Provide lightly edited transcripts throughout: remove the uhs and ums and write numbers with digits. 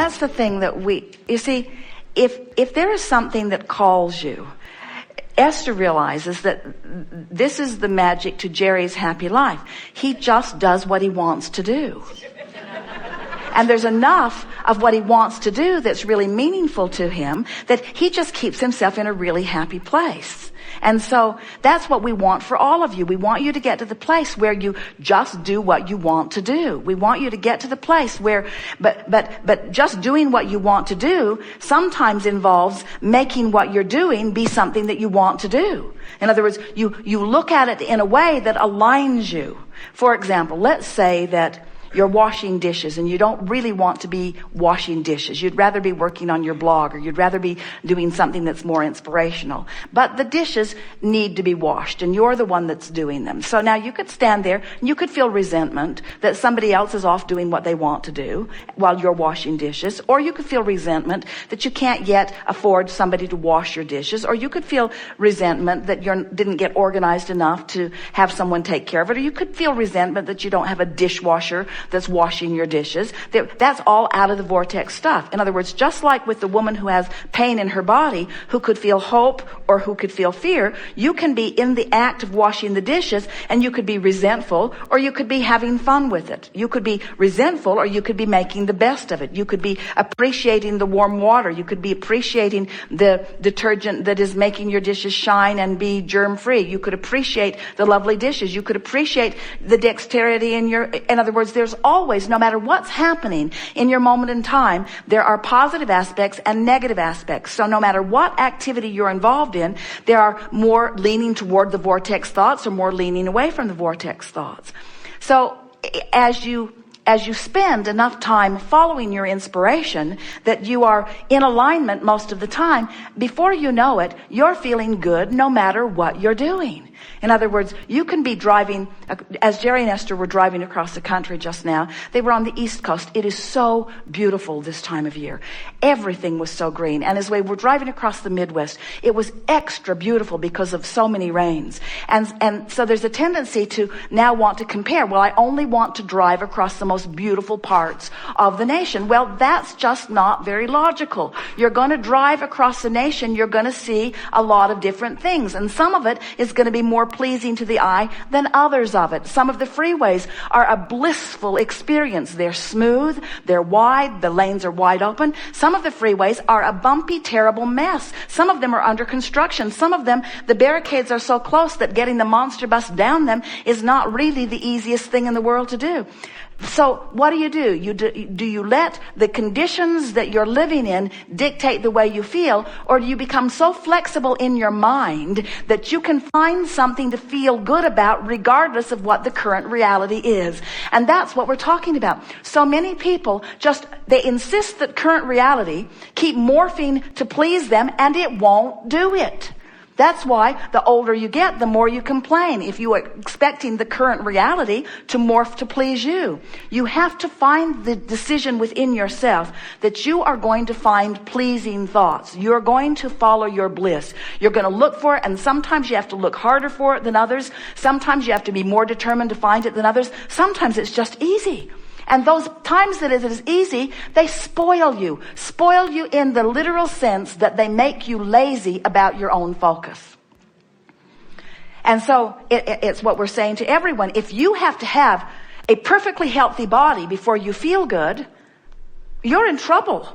that's the thing that you see, if there is something that calls you, Esther realizes that this is the magic to Jerry's happy life. He just does what he wants to do. And there's enough of what he wants to do that's really meaningful to him that he just keeps himself in a really happy place. And so that's what we want for all of you. We want you to get to the place where you just do what you want to do. We want you to get to the place where, but just doing what you want to do sometimes involves making what you're doing be something that you want to do. In other words, you look at it in a way that aligns you. For example, let's say that you're washing dishes and you don't really want to be washing dishes. You'd rather be working on your blog, or you'd rather be doing something that's more inspirational. But the dishes need to be washed and you're the one that's doing them. So now you could stand there and you could feel resentment that somebody else is off doing what they want to do while you're washing dishes. Or you could feel resentment that you can't yet afford somebody to wash your dishes. Or you could feel resentment that you didn't get organized enough to have someone take care of it. Or you could feel resentment that you don't have a dishwasher that's washing your dishes. That's all out of the vortex stuff. In other words, just like with the woman who has pain in her body, who could feel hope or who could feel fear, you can be in the act of washing the dishes and you could be resentful, or you could be having fun with it. You could be resentful, or you could be making the best of it. You could be appreciating the warm water. You could be appreciating the detergent that is making your dishes shine and be germ-free. You could appreciate the lovely dishes. You could appreciate the dexterity in other words, there's always, no matter what's happening in your moment in time, there are positive aspects and negative aspects. So no matter what activity you're involved in, there are more leaning toward the vortex thoughts or more leaning away from the vortex thoughts. So as you spend enough time following your inspiration, that you are in alignment most of the time, before you know it, you're feeling good no matter what you're doing. In other words, you can be driving, as Jerry and Esther were driving across the country just now, they were on the East Coast. It is so beautiful this time of year. Everything was so green. And as we were driving across the Midwest, it was extra beautiful because of so many rains. And so there's a tendency to now want to compare. Well, I only want to drive across the most beautiful parts of the nation. Well, that's just not very logical. You're going to drive across the nation. You're going to see a lot of different things. And some of it is going to be more pleasing to the eye than others of it. Some of the freeways are a blissful experience. They're smooth, they're wide, the lanes are wide open. Some of the freeways are a bumpy, terrible mess. Some of them are under construction. Some of them, the barricades are so close that getting the monster bus down them is not really the easiest thing in the world to do. So what do? Do you let the conditions that you're living in dictate the way you feel, or do you become so flexible in your mind that you can find something to feel good about regardless of what the current reality is? And that's what we're talking about. So many people they insist that current reality keep morphing to please them, and it won't do it. That's why the older you get, the more you complain. If you are expecting the current reality to morph to please you, you have to find the decision within yourself that you are going to find pleasing thoughts. You're going to follow your bliss. You're going to look for it, and sometimes you have to look harder for it than others. Sometimes you have to be more determined to find it than others. Sometimes it's just easy. And those times that it is easy, they spoil you in the literal sense that they make you lazy about your own focus. And so it's what we're saying to everyone. If you have to have a perfectly healthy body before you feel good, you're in trouble.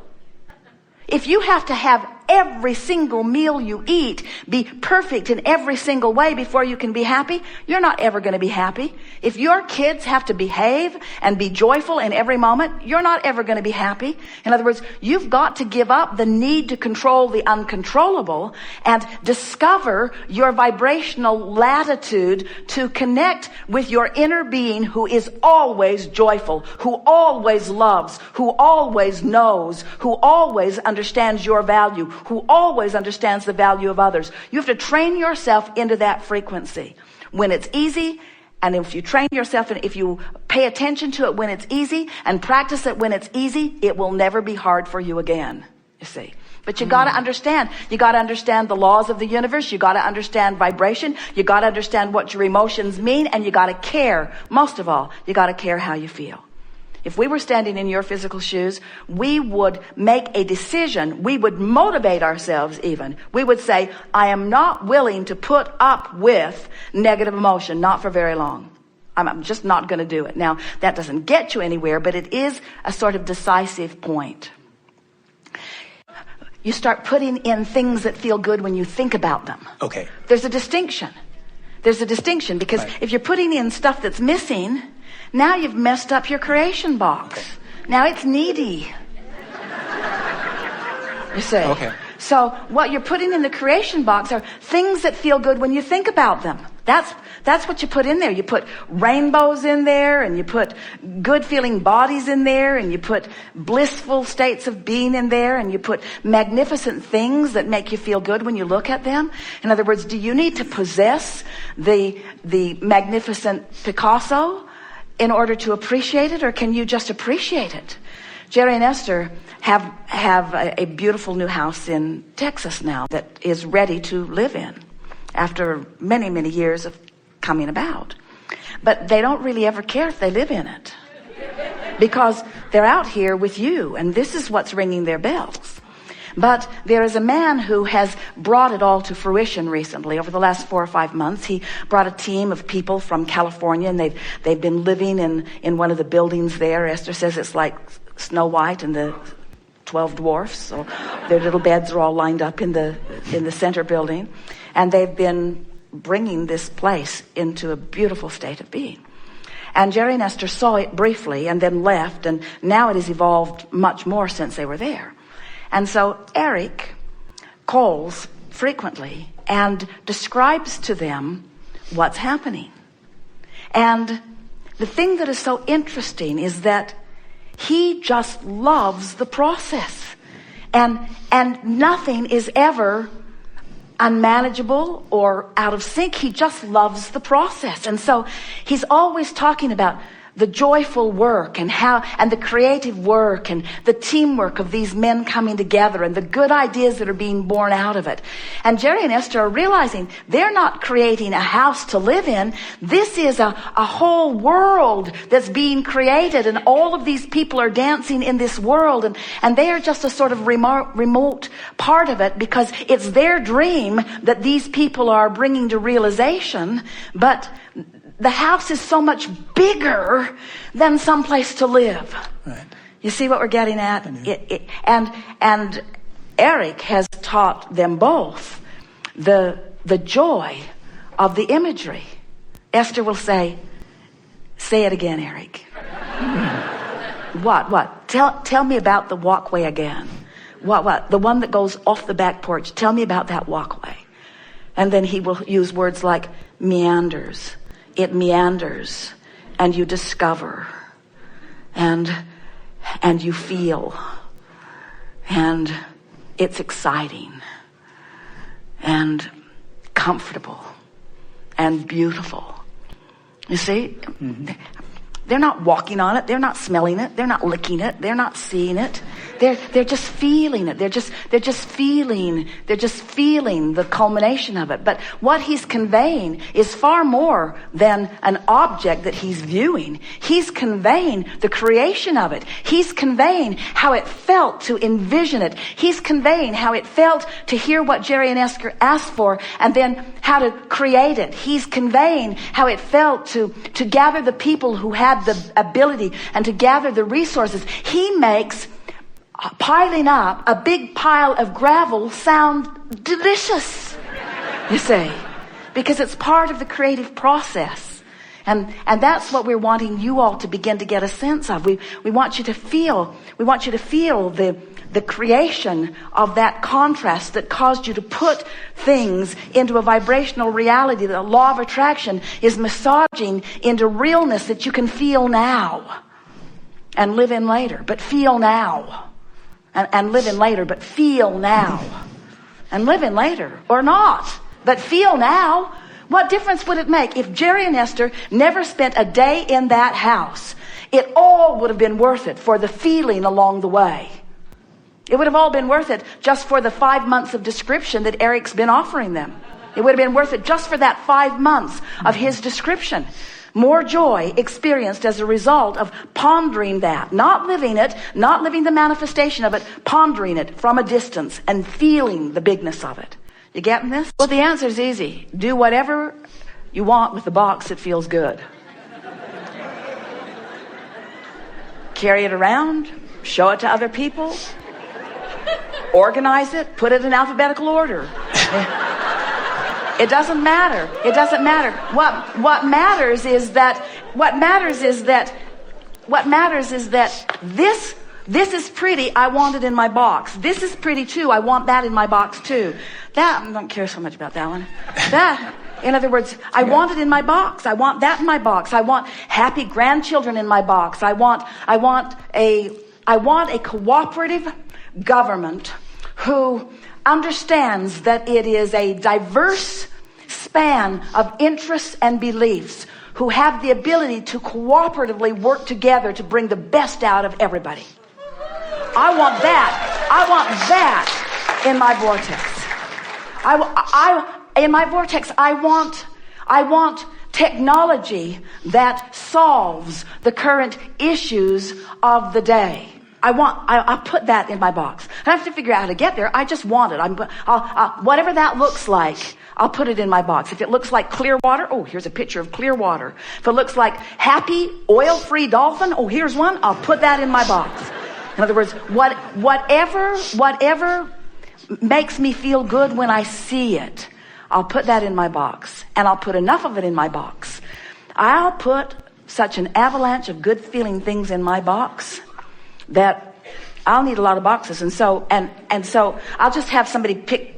If you have to have every single meal you eat be perfect in every single way before you can be happy, you're not ever going to be happy. If your kids have to behave and be joyful in every moment, you're not ever going to be happy. In other words, you've got to give up the need to control the uncontrollable and discover your vibrational latitude to connect with your inner being, who is always joyful, who always loves, who always knows, who always understands your value, who always understands the value of others. You have to train yourself into that frequency. When it's easy, and if you train yourself and if you pay attention to it when it's easy and practice it when it's easy, it will never be hard for you again, you see. But you got to understand. You got to understand the laws of the universe. You got to understand vibration. You got to understand what your emotions mean, and you got to care. Most of all, you got to care how you feel. if we were standing in your physical shoes, we would make a decision. We would motivate ourselves even. We would say, I am not willing to put up with negative emotion, not for very long. I'm just not going to do it. Now, that doesn't get you anywhere, but it is a sort of decisive point. You start putting in things that feel good when you think about them. Okay. There's a distinction. There's a distinction because if you're putting in stuff that's missing, now you've messed up your creation box. Okay. Now it's needy. You see? Okay. So what you're putting in the creation box are things that feel good when you think about them. That's what you put in there. You put rainbows in there, and you put good feeling bodies in there, and you put blissful states of being in there, and you put magnificent things that make you feel good when you look at them. In other words, do you need to possess the magnificent Picasso in order to appreciate it, or can you just appreciate it? Jerry and Esther have a beautiful new house in Texas now that is ready to live in after many, many years of coming about. But they don't really ever care if they live in it because they're out here with you, and this is what's ringing their bells. But there is a man who has brought it all to fruition recently. Over the last 4 or 5 months, he brought a team of people from California, and they've been living in one of the buildings there. Esther says it's like Snow White and the 12 dwarfs. So their little beds are all lined up in the center building, and they've been bringing this place into a beautiful state of being. And Jerry and Esther saw it briefly and then left, and now it has evolved much more since they were there. And so Eric calls frequently and describes to them what's happening. And the thing that is so interesting is that he just loves the process. And nothing is ever unmanageable or out of sync. He just loves the process. And so he's always talking about the joyful work and the creative work and the teamwork of these men coming together and the good ideas that are being born out of it. And Jerry and Esther are realizing they're not creating a house to live in. This is a whole world that's being created, and all of these people are dancing in this world, and they are just a sort of remote part of it because it's their dream that these people are bringing to realization. But the house is so much bigger than someplace to live. Right. You see what we're getting at? And Eric has taught them both the joy of the imagery. Esther will say it again, Eric. What? Tell me about the walkway again. What? The one that goes off the back porch. Tell me about that walkway. And then he will use words like meanders. It meanders, and you discover, and you feel, and it's exciting, and comfortable, and beautiful. You see? Mm-hmm. They're not walking on it. They're not smelling it. They're not licking it. They're not seeing it. They're just feeling it. They're just feeling the culmination of it. But what he's conveying is far more than an object that he's viewing. He's conveying the creation of it. He's conveying how it felt to envision it. He's conveying how it felt to hear what Jerry and Esther asked for and then how to create it. He's conveying how it felt to gather the people who had the ability and to gather the resources. He makes piling up a big pile of gravel sound delicious, you see, because it's part of the creative process. And that's what we're wanting you all to begin to get a sense of. We want you to feel the creation of that contrast that caused you to put things into a vibrational reality. The law of attraction is massaging into realness that you can feel now and live in later, but feel now. And live in later, but feel now. And live in later, or not, but feel now. What difference would it make if Jerry and Esther never spent a day in that house? It all would have been worth it for the feeling along the way. It would have all been worth it just for the 5 months of description that Eric's been offering them. It would have been worth it just for that 5 months of his description. More joy experienced as a result of pondering that, not living it, not living the manifestation of it, pondering it from a distance and feeling the bigness of it. You getting this? Well, the answer is easy. Do whatever you want with the box that feels good. Carry it around, show it to other people, organize it, put it in alphabetical order. It doesn't matter. It doesn't matter. What matters is that this is pretty, I want it in my box. This is pretty too, I want that in my box too. That, I don't care so much about that one. That, in other words, I want it in my box. I want that in my box. I want happy grandchildren in my box. I want a cooperative government who understands that it is a diverse span of interests and beliefs, who have the ability to cooperatively work together to bring the best out of everybody. I want that in my vortex. In my vortex, I want technology that solves the current issues of the day. I put that in my box. I have to figure out how to get there. I just want it. Whatever that looks like, I'll put it in my box. If it looks like clear water, oh, here's a picture of clear water. If it looks like happy, oil-free dolphin, oh, here's one. I'll put that in my box. In other words, whatever makes me feel good when I see it, I'll put that in my box. And I'll put enough of it in my box. I'll put such an avalanche of good feeling things in my box that I'll need a lot of boxes. And so I'll just have somebody pick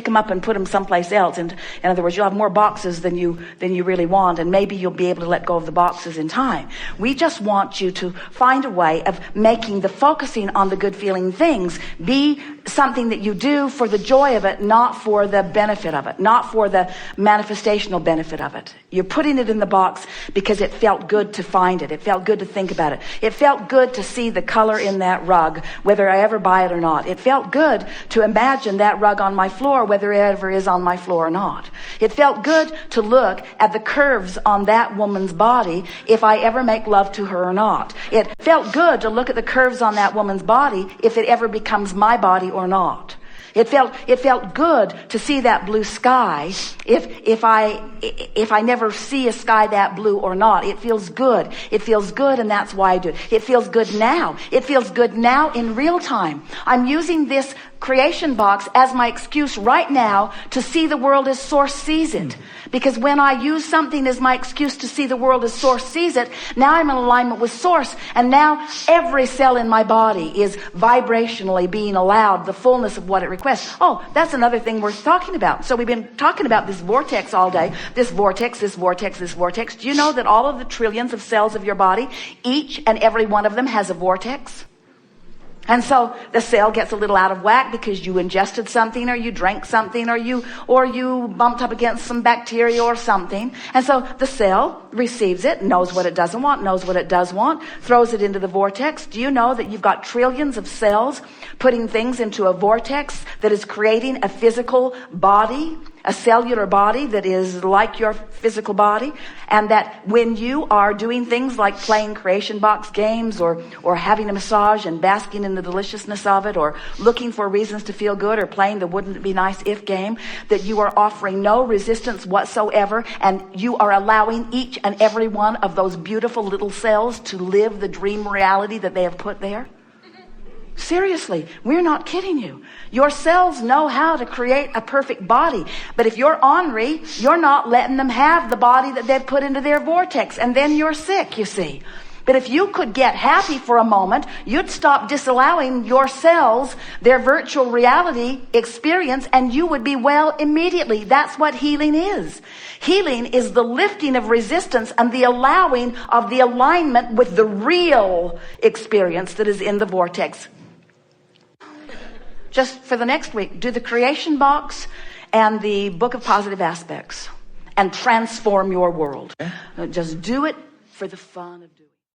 them up and put them someplace else. And in other words, you'll have more boxes than you really want, and maybe you'll be able to let go of the boxes in time. We just want you to find a way of making the focusing on the good feeling things be something that you do for the joy of it, not for the benefit of it, not for the manifestational benefit of it. You're putting it in the box because it felt good to find it. It felt good to think about it. It felt good to see the color in that rug, whether I ever buy it or not. It felt good to imagine that rug on my floor, whether it ever is on my floor or not. It felt good to look at the curves on that woman's body if I ever make love to her or not. It felt good to look at the curves on that woman's body if it ever becomes my body or not. It felt good to see that blue sky if I never see a sky that blue or not. It feels good. It feels good, and that's why I do it. It feels good now. It feels good now in real time. I'm using this creation box as my excuse right now to see the world as Source sees it. Because when I use something as my excuse to see the world as Source sees it, now I'm in alignment with Source, and now every cell in my body is vibrationally being allowed the fullness of what it requests. Oh, that's another thing worth talking about. So we've been talking about this vortex all day. This vortex, this vortex, this vortex. Do you know that all of the trillions of cells of your body, each and every one of them has a vortex? And so the cell gets a little out of whack because you ingested something, or you drank something, or you bumped up against some bacteria or something. And so the cell receives it, knows what it doesn't want, knows what it does want, throws it into the vortex. Do you know that you've got trillions of cells putting things into a vortex that is creating a physical body, a cellular body that is like your physical body? And that when you are doing things like playing creation box games, or having a massage and basking in the deliciousness of it, or looking for reasons to feel good, or playing the wouldn't it be nice if game, that you are offering no resistance whatsoever, and you are allowing each and every one of those beautiful little cells to live the dream reality that they have put there. Seriously, we're not kidding you. Your cells know how to create a perfect body. But if you're ornery, you're not letting them have the body that they've put into their vortex. And then you're sick, you see. But if you could get happy for a moment, you'd stop disallowing your cells their virtual reality experience, and you would be well immediately. That's what healing is. Healing is the lifting of resistance and the allowing of the alignment with the real experience that is in the vortex. Just for the next week, do the creation box and the book of positive aspects and transform your world. Just do it for the fun of doing it.